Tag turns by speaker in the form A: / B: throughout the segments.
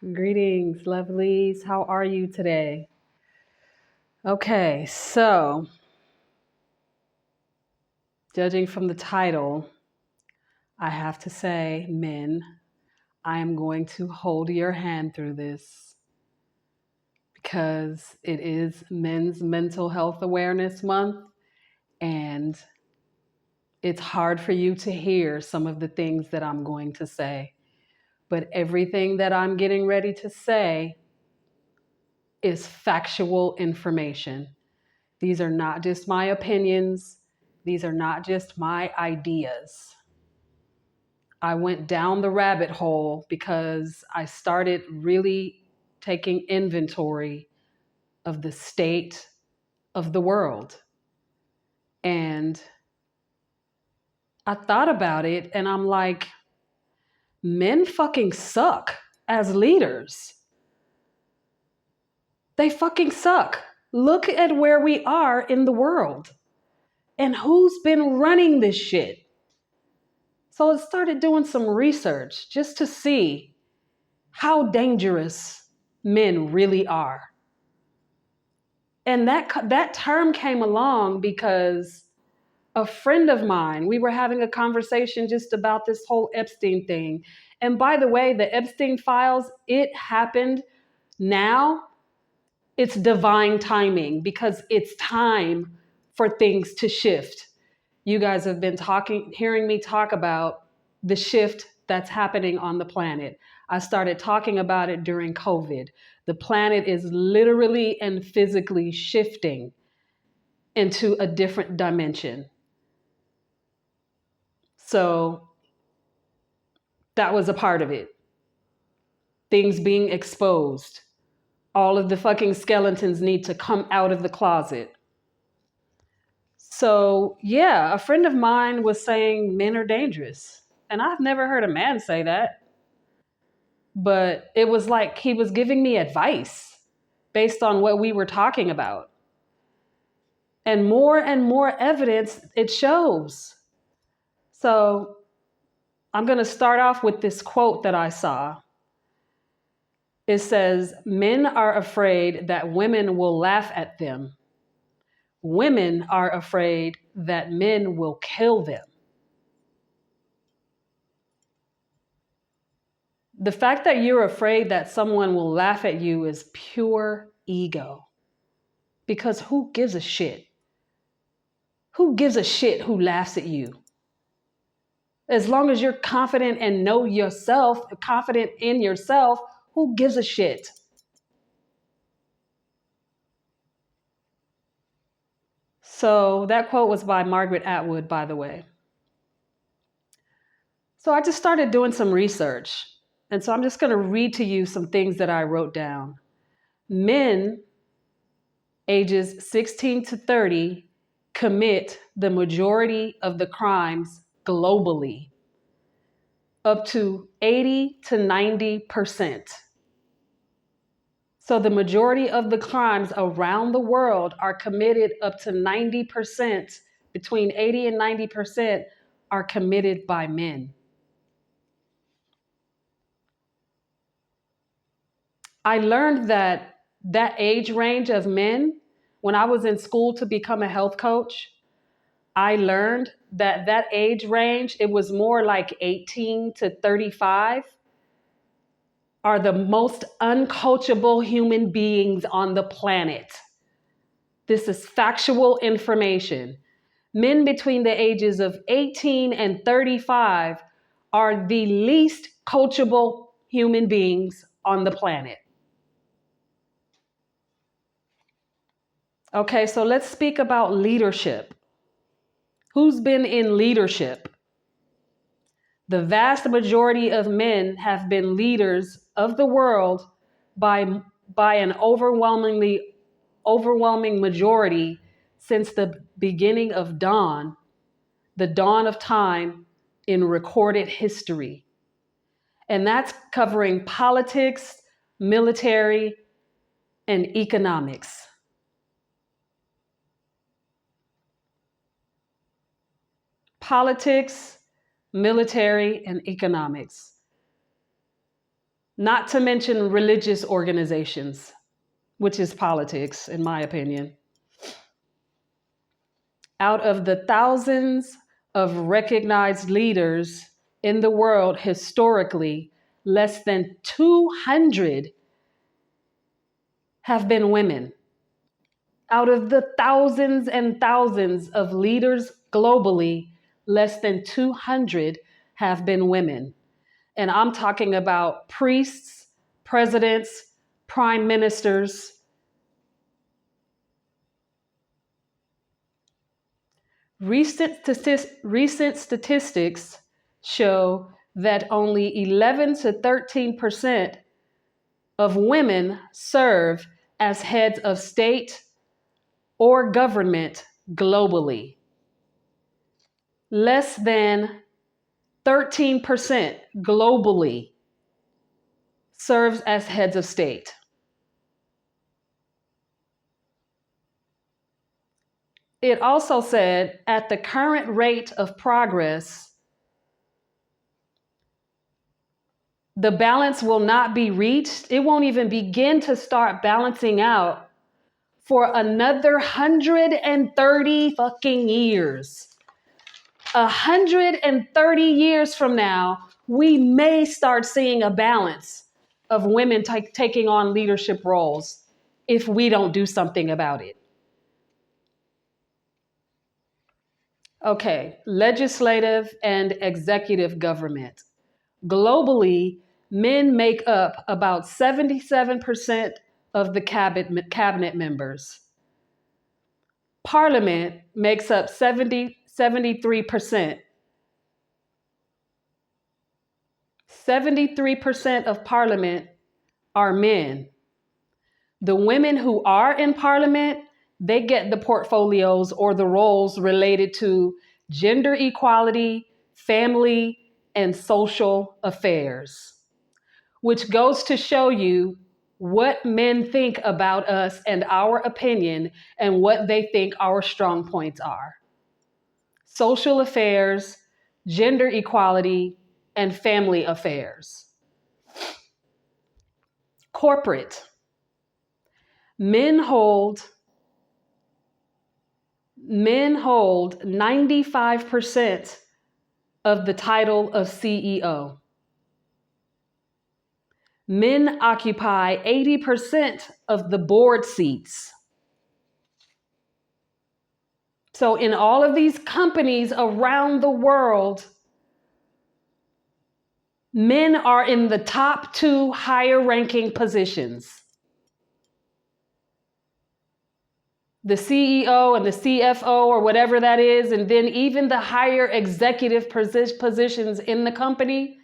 A: Greetings, lovelies. How are you today? Okay, so judging from the title, I have to say, men, I am going to hold your hand through this because it is Men's Mental Health Awareness Month, and it's hard for you to hear some of the things that I'm going to say. But everything that I'm getting ready to say is factual information. These are not just my opinions. These are not just my ideas. I went down the rabbit hole because I started really taking inventory of the state of the world. And I thought about it and I'm like, men fucking suck as leaders. They fucking suck. Look at where we are in the world and who's been running this shit. So I started doing some research just to see how dangerous men really are. And that term came along because a friend of mine, we were having a conversation just about this whole Epstein thing. And by the way, the Epstein files, it happened now. It's divine timing because it's time for things to shift. You guys have been hearing me talk about the shift that's happening on the planet. I started talking about it during COVID. The planet is literally and physically shifting into a different dimension. So that was a part of it. Things being exposed. All of the fucking skeletons need to come out of the closet. So, yeah, a friend of mine was saying men are dangerous. And I've never heard a man say that. But it was like he was giving me advice based on what we were talking about. And more evidence it shows. So, I'm going to start off with this quote that I saw. It says, "Men are afraid that women will laugh at them. Women are afraid that men will kill them." The fact that you're afraid that someone will laugh at you is pure ego. Because who gives a shit? Who gives a shit who laughs at you? As long as you're confident and know yourself, confident in yourself, who gives a shit? So that quote was by Margaret Atwood, by the way. So I just started doing some research. And so I'm just going to read to you some things that I wrote down. Men ages 16 to 30 commit the majority of the crimes globally, up to 80 to 90%. So the majority of the crimes around the world are committed up to 90%, between 80 and 90% are committed by men. I learned that age range of men, when I was in school to become a health coach, I learned that age range, it was more like 18 to 35, are the most uncoachable human beings on the planet. This is factual information. Men between the ages of 18 and 35 are the least coachable human beings on the planet. Okay, so let's speak about leadership. Who's been in leadership? The vast majority of men have been leaders of the world by an overwhelming majority since the beginning of the dawn of time in recorded history. And that's covering politics, military, and economics. Politics, military, and economics. not to mention religious organizations, which is politics, in my opinion. Out of the thousands of recognized leaders in the world historically, less than 200 have been women. Out of the thousands and thousands of leaders globally, less than 200 have been women. And I'm talking about priests, presidents, prime ministers. Recent statistics show that only 11 to 13% of women serve as heads of state or government globally. Less than 13% globally serves as heads of state. It also said at the current rate of progress, the balance will not be reached. It won't even begin to start balancing out for another 130 fucking years. 130 years from now, we may start seeing a balance of women taking on leadership roles if we don't do something about it. Okay, legislative and executive government. Globally, men make up about 77% of the cabinet members. Parliament makes up 73%. 73% of parliament are men. The women who are in parliament, they get the portfolios or the roles related to gender equality, family, and social affairs, which goes to show you what men think about us and our opinion and what they think our strong points are. Social affairs, gender equality, and family affairs. Corporate. Men hold 95% of the title of CEO. Men occupy 80% of the board seats. So in all of these companies around the world, men are in the top 2 higher ranking positions. The CEO and the CFO or whatever that is, and then even the higher executive positions in the company,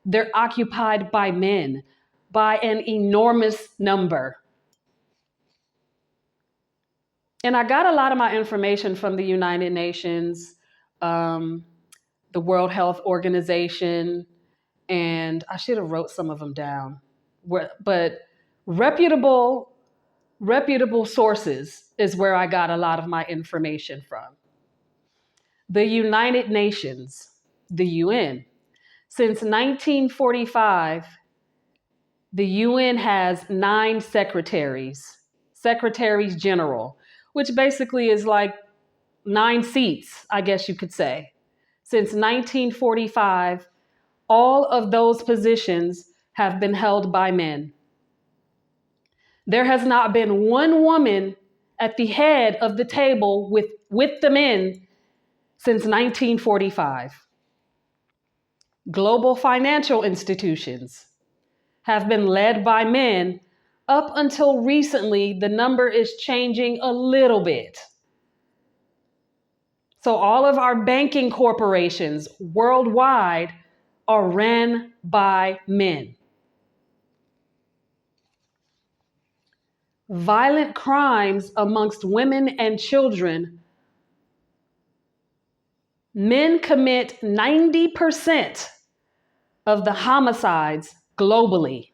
A: they're occupied by men by an enormous number. And I got a lot of my information from the United Nations, the World Health Organization, and I should have wrote some of them down. But reputable sources is where I got a lot of my information from. The United Nations, the UN. Since 1945, the UN has 9 secretaries general, which basically is like 9 seats, I guess you could say. Since 1945, all of those positions have been held by men. There has not been one woman at the head of the table with the men since 1945. Global financial institutions have been led by men. Up until recently, the number is changing a little bit. So all of our banking corporations worldwide are ran by men. Violent crimes amongst women and children, men commit 90% of the homicides globally.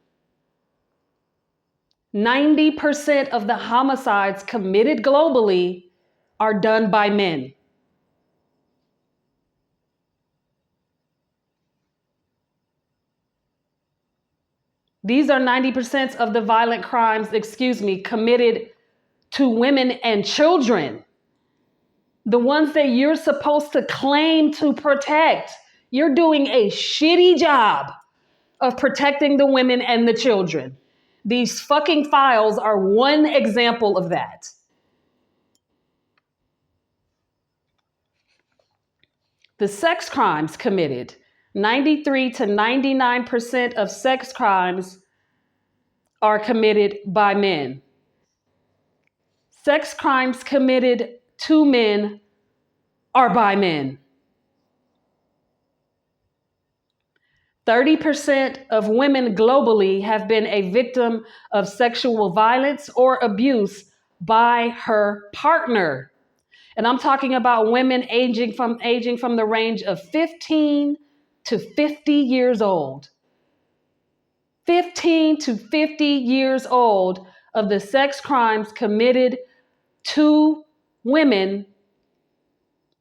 A: 90% of the homicides committed globally are done by men. These are 90% of the violent crimes, committed to women and children. The ones that you're supposed to claim to protect. You're doing a shitty job of protecting the women and the children. These fucking files are one example of that. The sex crimes committed, 93 to 99% of sex crimes are committed by men. Sex crimes committed to men are by men. 30% of women globally have been a victim of sexual violence or abuse by her partner. And I'm talking about women aging from the range of 15 to 50 years old. 15 to 50 years old of the sex crimes committed to women,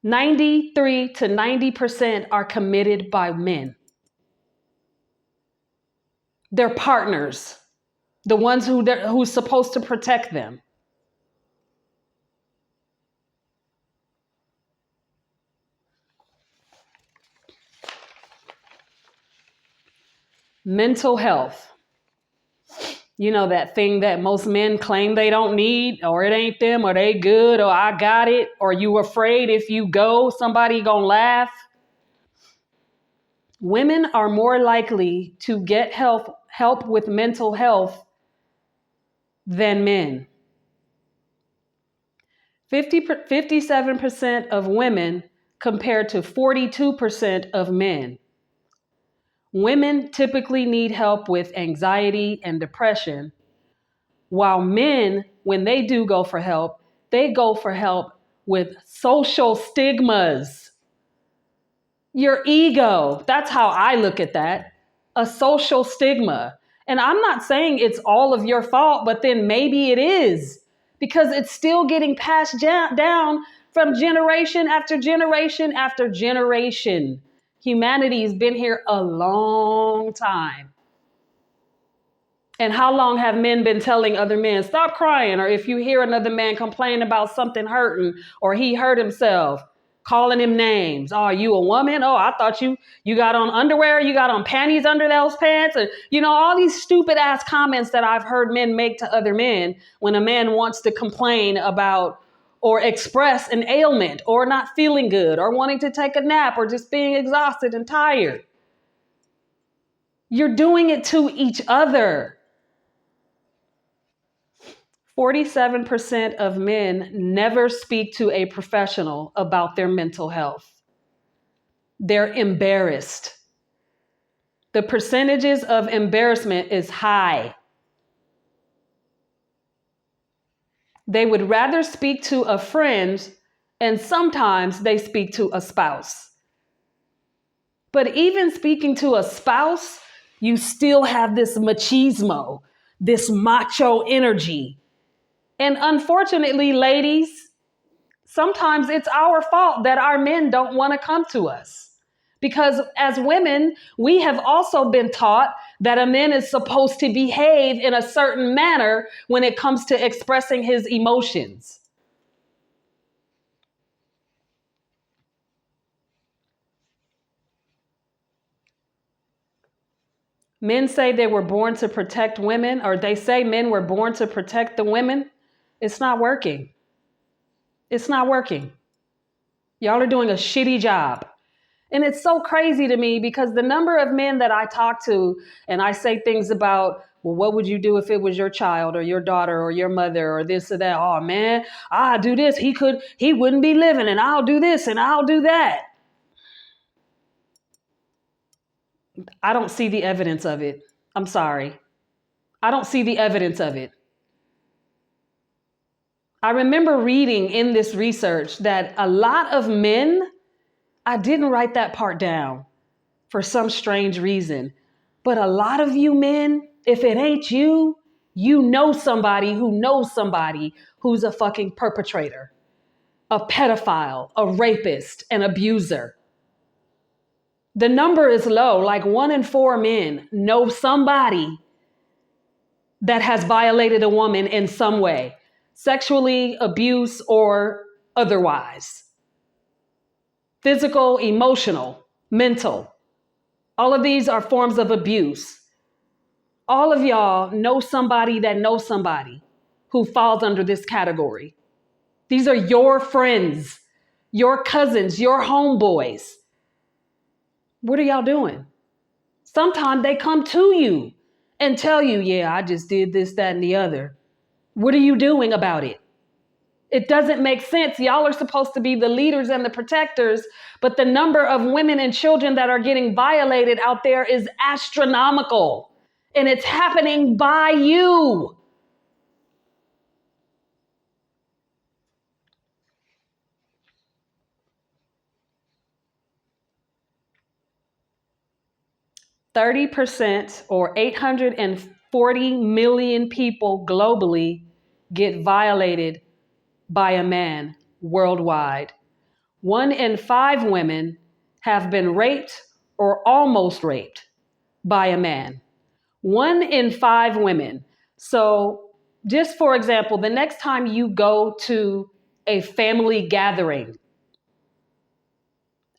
A: 93 to 90% are committed by men. Their partners, the ones who's supposed to protect them. Mental health. You know, that thing that most men claim they don't need, or it ain't them, or they good, or I got it, or you afraid if you go, somebody gonna laugh. Women are more likely to get help with mental health than men. 57% of women compared to 42% of men. Women typically need help with anxiety and depression, while men, when they do go for help, they go for help with social stigmas. Your ego, that's how I look at that. A social stigma. And I'm not saying it's all of your fault, but then maybe it is, because it's still getting passed down from generation after generation after generation. Humanity's been here a long time. And how long have men been telling other men, stop crying? Or if you hear another man complain about something hurting, or he hurt himself, calling him names. Oh, you a woman? Oh, I thought you got on underwear, you got on panties under those pants. And, all these stupid ass comments that I've heard men make to other men when a man wants to complain about or express an ailment or not feeling good or wanting to take a nap or just being exhausted and tired. You're doing it to each other. 47% of men never speak to a professional about their mental health. They're embarrassed. The percentages of embarrassment is high. They would rather speak to a friend, and sometimes they speak to a spouse. But even speaking to a spouse, you still have this machismo, this macho energy. And unfortunately, ladies, sometimes it's our fault that our men don't want to come to us. Because as women, we have also been taught that a man is supposed to behave in a certain manner when it comes to expressing his emotions. Men say they were born to protect women, or they say men were born to protect the women. It's not working. It's not working. Y'all are doing a shitty job. And it's so crazy to me because the number of men that I talk to and I say things about, well, what would you do if it was your child or your daughter or your mother or this or that? Oh man, I do this. He wouldn't be living, and I'll do this and I'll do that. I don't see the evidence of it. I'm sorry. I don't see the evidence of it. I remember reading in this research that a lot of men, I didn't write that part down for some strange reason, but a lot of you men, if it ain't you, you know somebody who knows somebody who's a fucking perpetrator, a pedophile, a rapist, an abuser. The number is low, like 1 in 4 men know somebody that has violated a woman in some way, sexually, abuse, or otherwise. Physical, emotional, mental. All of these are forms of abuse. All of y'all know somebody that knows somebody who falls under this category. These are your friends, your cousins, your homeboys. What are y'all doing? Sometimes they come to you and tell you, yeah, I just did this, that, and the other. What are you doing about it? It doesn't make sense. Y'all are supposed to be the leaders and the protectors, but the number of women and children that are getting violated out there is astronomical. And it's happening by you. %30% or 840 million people globally get violated by a man worldwide. 1 in 5 women have been raped or almost raped by a man. 1 in 5 women. So, just for example, the next time you go to a family gathering,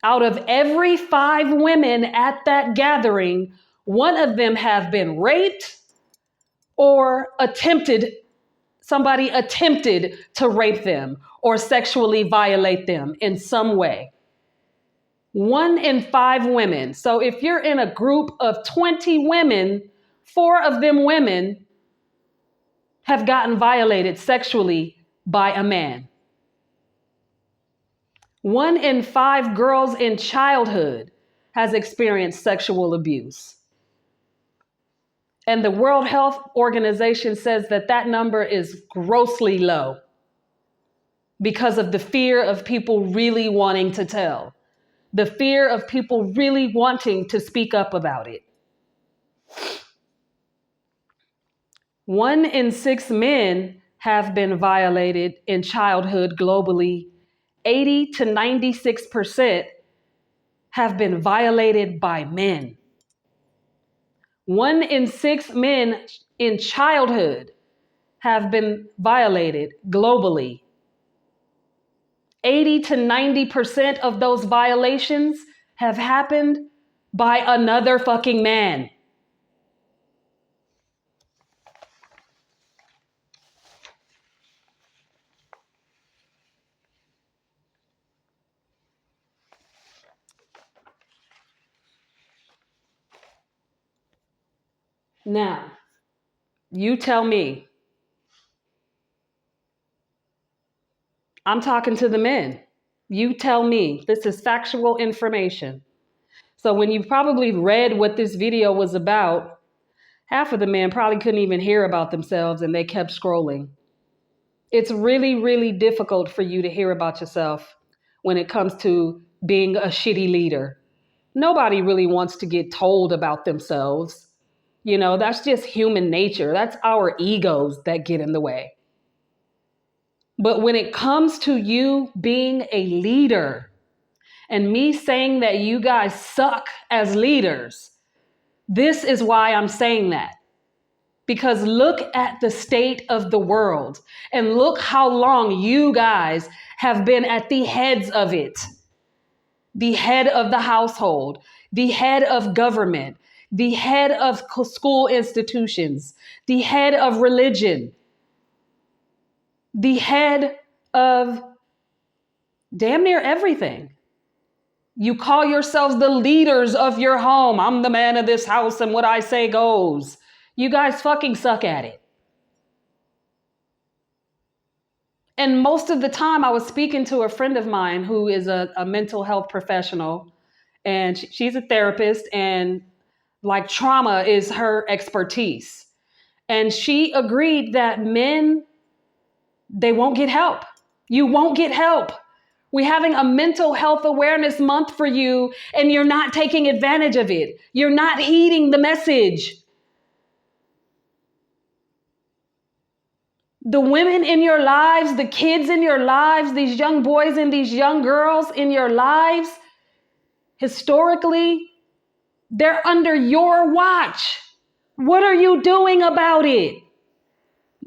A: out of every 5 women at that gathering, 1 of them have been raped or somebody attempted to rape them or sexually violate them in some way. 1 in 5 women. So if you're in a group of 20 women, 4 of them women have gotten violated sexually by a man. 1 in 5 girls in childhood has experienced sexual abuse. And the World Health Organization says that that number is grossly low because of the fear of people really wanting to tell, the fear of people really wanting to speak up about it. 1 in 6 men have been violated in childhood globally. 80 to 96% have been violated by men. 1 in 6 men in childhood have been violated globally. 80 to 90% of those violations have happened by another fucking man. Now, you tell me. I'm talking to the men. You tell me. This is factual information. So when you probably read what this video was about, half of the men probably couldn't even hear about themselves and they kept scrolling. It's really, really difficult for you to hear about yourself when it comes to being a shitty leader. Nobody really wants to get told about themselves. You know, that's just human nature. That's our egos that get in the way. But when it comes to you being a leader and me saying that you guys suck as leaders, this is why I'm saying that. Because look at the state of the world and look how long you guys have been at the heads of it. The head of the household, the head of government, the head of school institutions, the head of religion, the head of damn near everything. You call yourselves the leaders of your home. I'm the man of this house and what I say goes. You guys fucking suck at it. And most of the time I was speaking to a friend of mine who is a mental health professional, and she's a therapist, and like trauma is her expertise. And she agreed that men, they won't get help. You won't get help. We're having a mental health awareness month for you, and you're not taking advantage of it. You're not heeding the message. The women in your lives, the kids in your lives, these young boys and these young girls in your lives, historically, they're under your watch. What are you doing about it?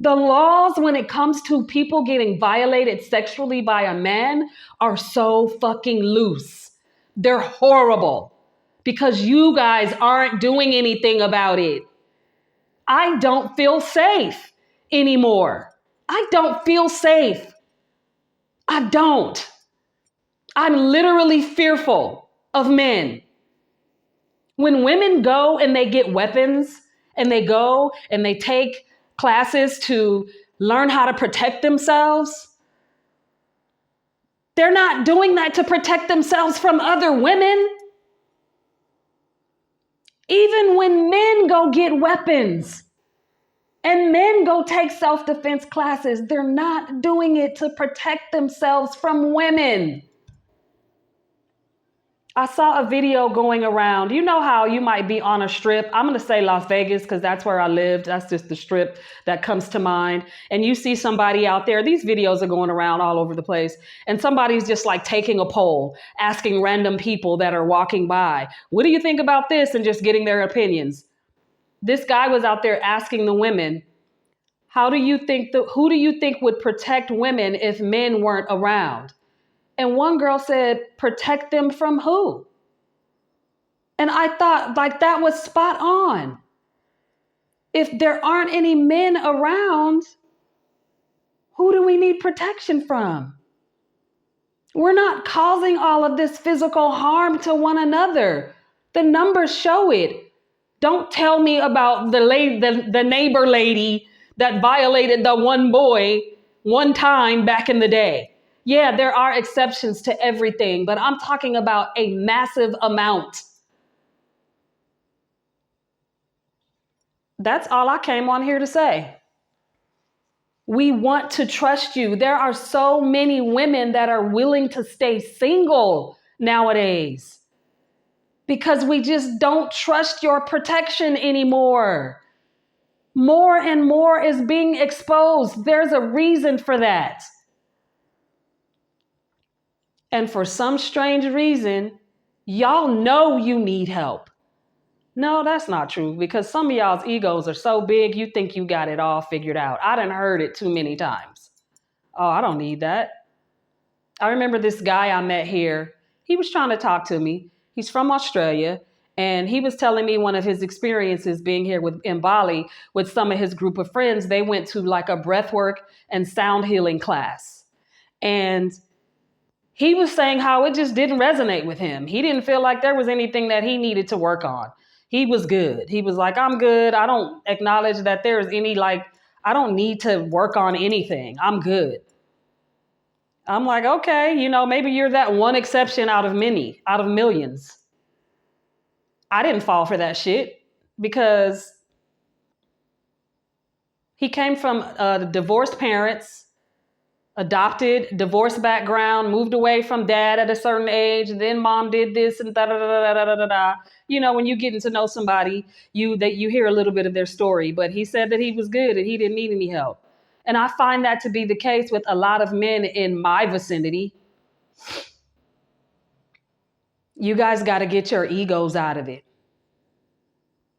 A: The laws when it comes to people getting violated sexually by a man are so fucking loose. They're horrible because you guys aren't doing anything about it. I don't feel safe anymore. I don't feel safe. I don't. I'm literally fearful of men. When women go and they get weapons and they go and they take classes to learn how to protect themselves, they're not doing that to protect themselves from other women. Even when men go get weapons and men go take self-defense classes, they're not doing it to protect themselves from women. I saw a video going around. You know how you might be on a strip. I'm going to say Las Vegas because that's where I lived. That's just the strip that comes to mind. And you see somebody out there. These videos are going around all over the place. And somebody's just like taking a poll, asking random people that are walking by, what do you think about this? And just getting their opinions. This guy was out there asking the women, who do you think would protect women if men weren't around? And one girl said, protect them from who? And I thought, like, that was spot on. If there aren't any men around, who do we need protection from? We're not causing all of this physical harm to one another. The numbers show it. Don't tell me about the neighbor lady that violated the one boy one time back in the day. Yeah, there are exceptions to everything, but I'm talking about a massive amount. That's all I came on here to say. We want to trust you. There are so many women that are willing to stay single nowadays because we just don't trust your protection anymore. More and more is being exposed. There's a reason for that. And for some strange reason, y'all know you need help. No, that's not true because some of y'all's egos are so big you think you got it all figured out. I done heard it too many times. Oh, I don't need that. I remember this guy I met here. He was trying to talk to me. He's from Australia. And he was telling me one of his experiences being here in Bali with some of his group of friends. They went to like a breathwork and sound healing class. And he was saying how it just didn't resonate with him. He didn't feel like there was anything that he needed to work on. He was good. He was like, I'm good. I don't acknowledge that there's any I don't need to work on anything. I'm good. I'm like, okay, maybe you're that one exception out of millions. I didn't fall for that shit because he came from divorced parents, adopted, divorced background, moved away from dad at a certain age, then mom did this and da da da da da da da. When you getting to know somebody, you hear a little bit of their story. But he said that he was good and he didn't need any help. And I find that to be the case with a lot of men in my vicinity. You guys got to get your egos out of it.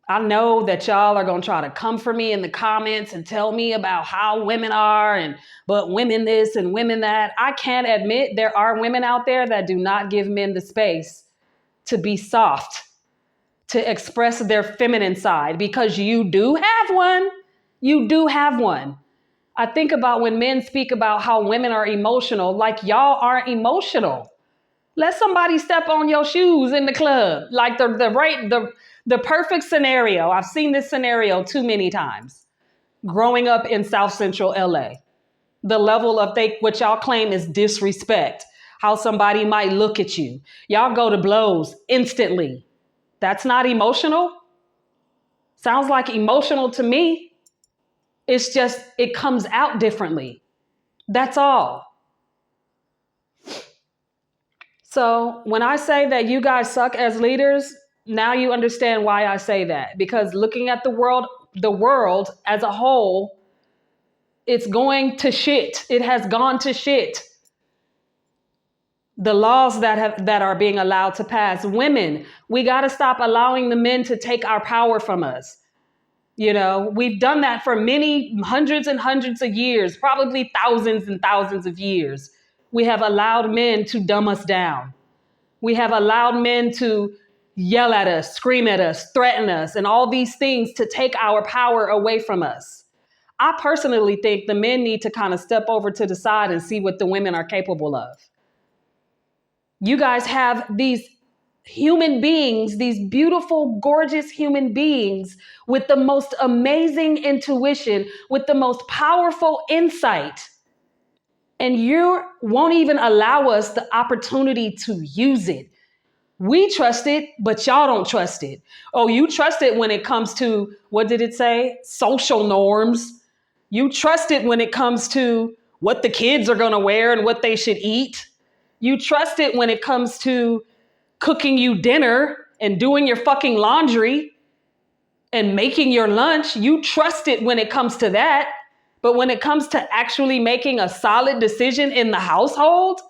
A: I know that y'all are going to try to come for me in the comments and tell me about how women are but women this and women that. I can't admit there are women out there that do not give men the space to be soft, to express their feminine side because you do have one. You do have one. I think about when men speak about how women are emotional, like y'all aren't emotional. Let somebody step on your shoes in the club. Like the perfect scenario. I've seen this scenario too many times. Growing up in South Central LA. The level of what y'all claim is disrespect. How somebody might look at you. Y'all go to blows instantly. That's not emotional? Sounds like emotional to me. It's just, it comes out differently. That's all. So when I say that you guys suck as leaders, now you understand why I say that. Because looking at the world as a whole, it's going to shit. It has gone to shit. The laws that are being allowed to pass. Women, we got to stop allowing the men to take our power from us. You know, we've done that for many hundreds and hundreds of years, probably thousands and thousands of years. We have allowed men to dumb us down. We have allowed men to yell at us, scream at us, threaten us, and all these things to take our power away from us. I personally think the men need to kind of step over to the side and see what the women are capable of. You guys have these human beings, these beautiful, gorgeous human beings with the most amazing intuition, with the most powerful insight. And you won't even allow us the opportunity to use it. We trust it, but y'all don't trust it. Oh, you trust it when it comes to, what did it say? Social norms. You trust it when it comes to what the kids are going to wear and what they should eat. You trust it when it comes to cooking you dinner and doing your fucking laundry and making your lunch. You trust it when it comes to that. But when it comes to actually making a solid decision in the household,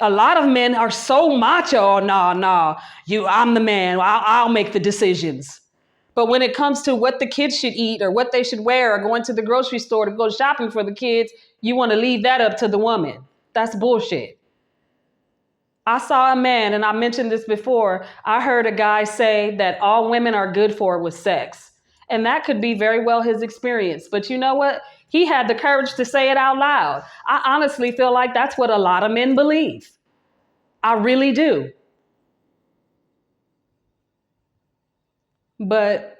A: a lot of men are so macho. Oh, nah, I'm the man. I'll make the decisions. But when it comes to what the kids should eat or what they should wear or going to the grocery store to go shopping for the kids, you want to leave that up to the woman. That's bullshit. I saw a man, and I mentioned this before, I heard a guy say that all women are good for was sex. And that could be very well his experience. But you know what? He had the courage to say it out loud. I honestly feel like that's what a lot of men believe. I really do. But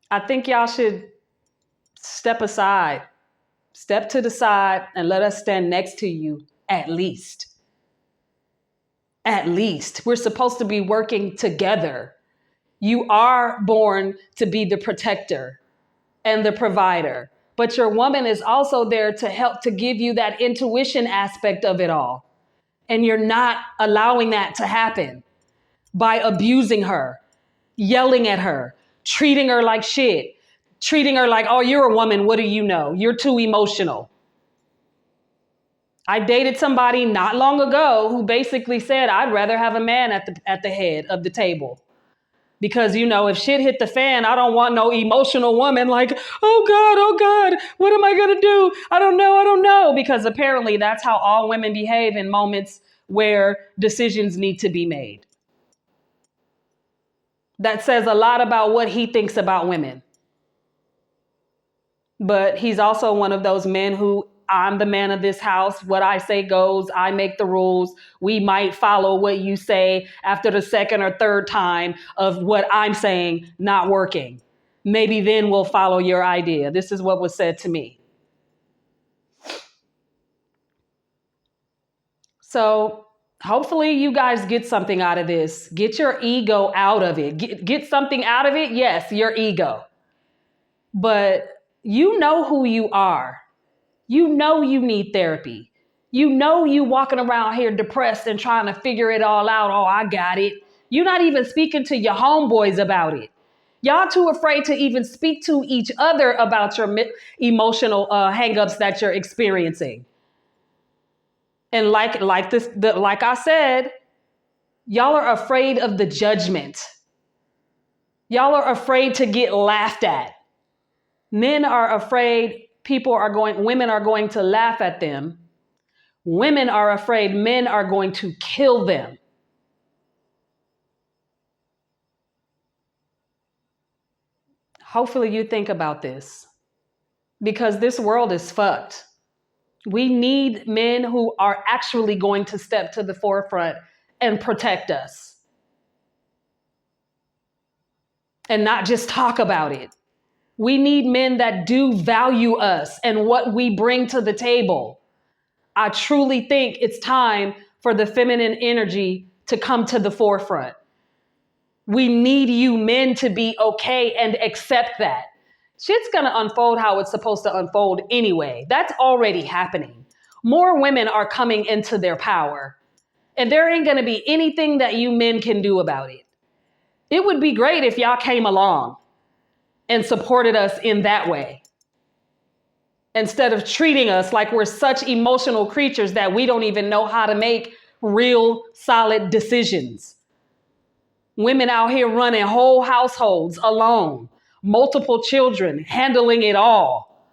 A: I think y'all should step aside, step to the side, and let us stand next to you at least. At least. We're supposed to be working together. You are born to be the protector and the provider, but your woman is also there to help to give you that intuition aspect of it all. And you're not allowing that to happen by abusing her, yelling at her, treating her like shit, treating her like, oh, you're a woman. What do you know? You're too emotional. I dated somebody not long ago who basically said, I'd rather have a man at the head of the table. Because, you know, if shit hit the fan, I don't want no emotional woman like, oh God, what am I going to do? I don't know. Because apparently that's how all women behave in moments where decisions need to be made. That says a lot about what he thinks about women. But he's also one of those men who, I'm the man of this house. What I say goes. I make the rules. We might follow what you say after the second or third time of what I'm saying not working. Maybe then we'll follow your idea. This is what was said to me. So hopefully you guys get something out of this. Get your ego out of it. Get something out of it. Yes, your ego. But you know who you are. You know you need therapy. You know you walking around here depressed and trying to figure it all out. Oh, I got it. You're not even speaking to your homeboys about it. Y'all too afraid to even speak to each other about your emotional hangups that you're experiencing. And like I said, y'all are afraid of the judgment. Y'all are afraid to get laughed at. Men are afraid women are going to laugh at them. Women are afraid men are going to kill them. Hopefully you think about this, because this world is fucked. We need men who are actually going to step to the forefront and protect us and not just talk about it. We need men that do value us and what we bring to the table. I truly think it's time for the feminine energy to come to the forefront. We need you men to be okay and accept that. Shit's gonna unfold how it's supposed to unfold anyway. That's already happening. More women are coming into their power, and there ain't gonna be anything that you men can do about it. It would be great if y'all came along and supported us in that way, instead of treating us like we're such emotional creatures that we don't even know how to make real solid decisions. Women out here running whole households alone, multiple children, handling it all.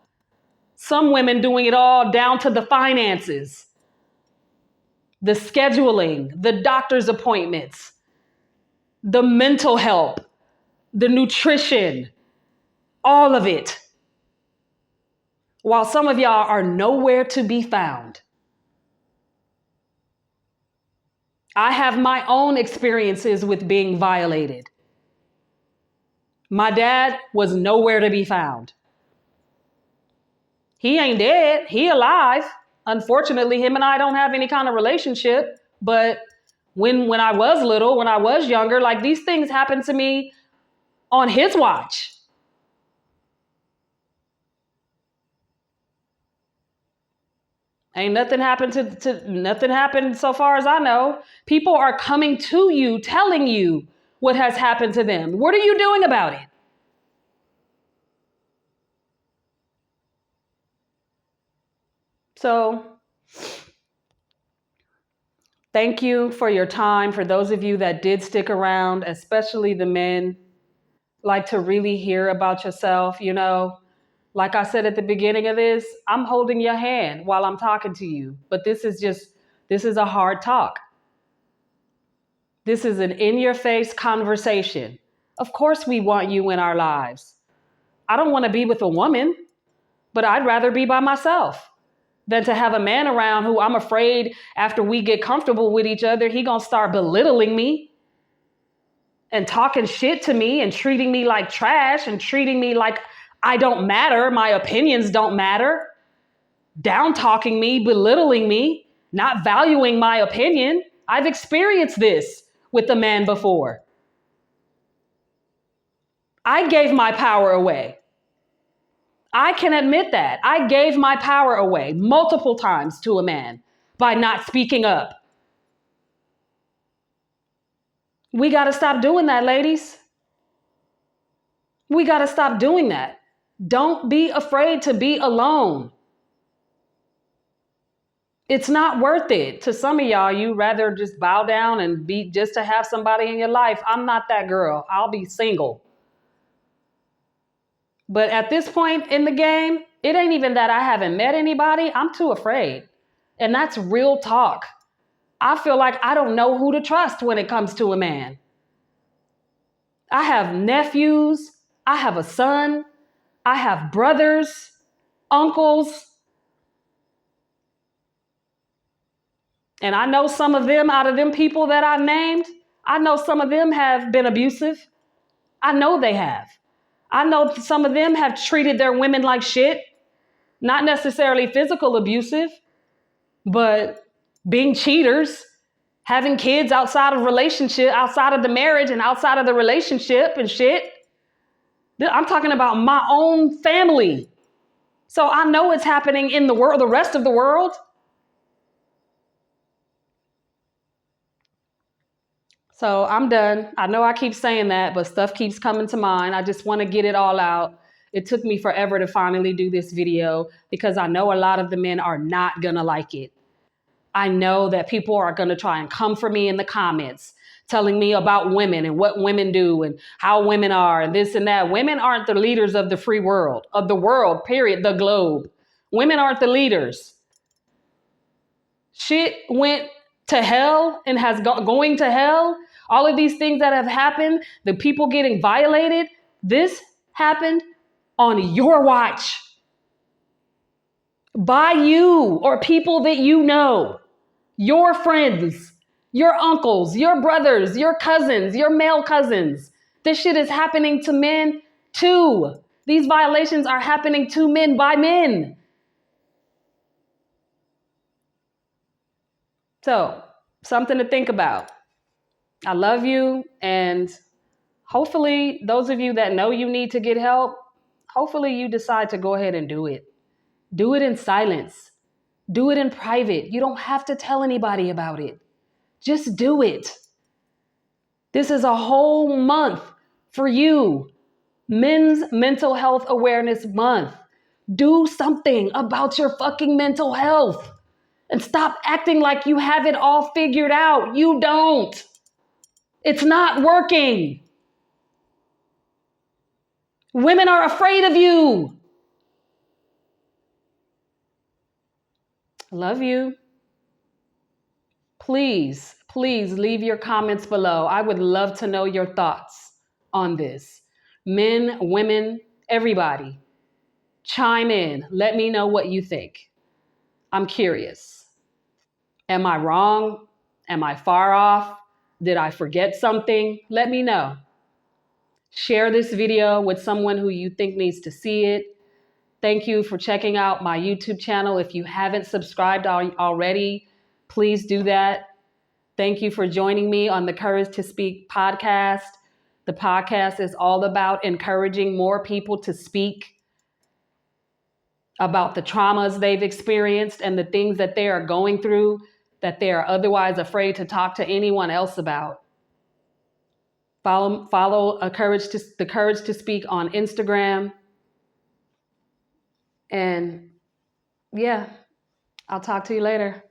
A: Some women doing it all down to the finances, the scheduling, the doctor's appointments, the mental help, the nutrition, all of it. While some of y'all are nowhere to be found. I have my own experiences with being violated. My dad was nowhere to be found. He ain't dead. He alive. Unfortunately, him and I don't have any kind of relationship. But when I was little, when I was younger, like these things happened to me on his watch. Ain't nothing happened to nothing happened so far as I know. People are coming to you, telling you what has happened to them. What are you doing about it? So thank you for your time. For those of you that did stick around, especially the men, like to really hear about yourself, you know. Like I said at the beginning of this, I'm holding your hand while I'm talking to you. But this is a hard talk. This is an in-your-face conversation. Of course we want you in our lives. I don't want to be with a woman, but I'd rather be by myself than to have a man around who I'm afraid after we get comfortable with each other, he gonna start belittling me and talking shit to me and treating me like trash and treating me like I don't matter, my opinions don't matter, down talking me, belittling me, not valuing my opinion. I've experienced this with a man before. I gave my power away. I can admit that. I gave my power away multiple times to a man by not speaking up. We got to stop doing that, ladies. We got to stop doing that. Don't be afraid to be alone. It's not worth it. To some of y'all, you rather just bow down and be just to have somebody in your life. I'm not that girl. I'll be single. But at this point in the game, it ain't even that I haven't met anybody. I'm too afraid. And that's real talk. I feel like I don't know who to trust when it comes to a man. I have nephews. I have a son. I have brothers, uncles. And I know some of them, out of them people that I named, I know some of them have been abusive. I know they have. I know some of them have treated their women like shit. Not necessarily physical abusive, but being cheaters, having kids outside of relationship, outside of the marriage and outside of the relationship and shit. I'm talking about my own family. So I know it's happening in the world, the rest of the world. So I'm done. I know I keep saying that, but stuff keeps coming to mind. I just want to get it all out. It took me forever to finally do this video because I know a lot of the men are not going to like it. I know that people are going to try and come for me in the comments, telling me about women and what women do and how women are and this and that. Women aren't the leaders of the free world, of the world, period, the globe. Women aren't the leaders. Shit went to hell and has going to hell. All of these things that have happened, the people getting violated, this happened on your watch. By you or people that you know. Your friends, your uncles, your brothers, your cousins, your male cousins. This shit is happening to men too. These violations are happening to men by men. So, something to think about. I love you, and hopefully those of you that know you need to get help, hopefully you decide to go ahead and do it. Do it in silence. Do it in private. You don't have to tell anybody about it. Just do it. This is a whole month for you. Men's Mental Health Awareness Month. Do something about your fucking mental health and stop acting like you have it all figured out. You don't. It's not working. Women are afraid of you. Love you. Please, please leave your comments below. I would love to know your thoughts on this. Men, women, everybody, chime in. Let me know what you think. I'm curious. Am I wrong? Am I far off? Did I forget something? Let me know. Share this video with someone who you think needs to see it. Thank you for checking out my YouTube channel. If you haven't subscribed already, please do that. Thank you for joining me on the Courage to Speak podcast. The podcast is all about encouraging more people to speak about the traumas they've experienced and the things that they are going through that they are otherwise afraid to talk to anyone else about. Follow the Courage to Speak on Instagram. And yeah, I'll talk to you later.